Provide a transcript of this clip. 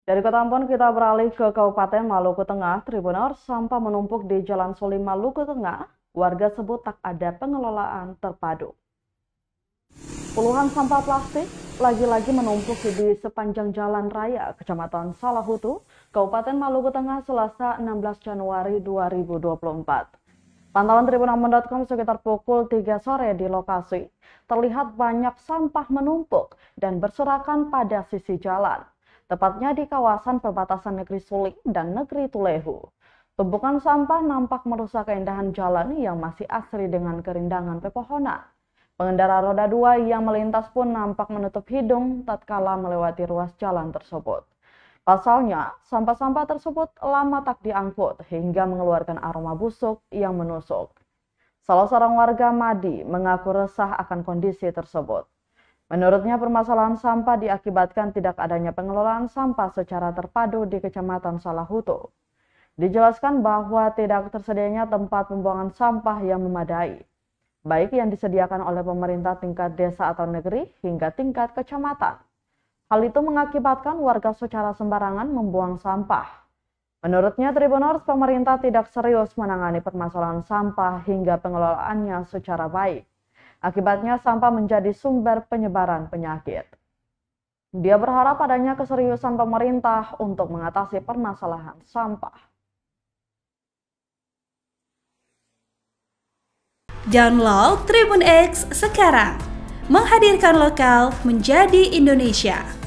Dari Kota Ambon kita beralih ke Kabupaten Maluku Tengah. Tribuners, sampah menumpuk di Jalan Sulim Maluku Tengah. Warga sebut tak ada pengelolaan terpadu. Puluhan sampah plastik lagi-lagi menumpuk di sepanjang Jalan Raya Kecamatan Salahutu, Kabupaten Maluku Tengah, Selasa 16 Januari 2024. Pantauan tribunambon.com sekitar pukul 3 sore di lokasi, terlihat banyak sampah menumpuk dan berserakan pada sisi jalan, tepatnya di kawasan perbatasan Negeri Suling dan Negeri Tulehu. Tumpukan sampah nampak merusak keindahan jalan yang masih asri dengan kerindangan pepohonan. Pengendara roda 2 yang melintas pun nampak menutup hidung tatkala melewati ruas jalan tersebut. Pasalnya, sampah-sampah tersebut lama tak diangkut hingga mengeluarkan aroma busuk yang menusuk. Salah seorang warga Madi mengaku resah akan kondisi tersebut. Menurutnya, permasalahan sampah diakibatkan tidak adanya pengelolaan sampah secara terpadu di Kecamatan Salahutu. Dijelaskan bahwa tidak tersedianya tempat pembuangan sampah yang memadai, baik yang disediakan oleh pemerintah tingkat desa atau negeri hingga tingkat kecamatan. Hal itu mengakibatkan warga secara sembarangan membuang sampah. Menurutnya, Tribuners, pemerintah tidak serius menangani permasalahan sampah hingga pengelolaannya secara baik. Akibatnya, sampah menjadi sumber penyebaran penyakit. Dia berharap adanya keseriusan pemerintah untuk mengatasi permasalahan sampah. Download Tribun X sekarang, menghadirkan lokal menjadi Indonesia.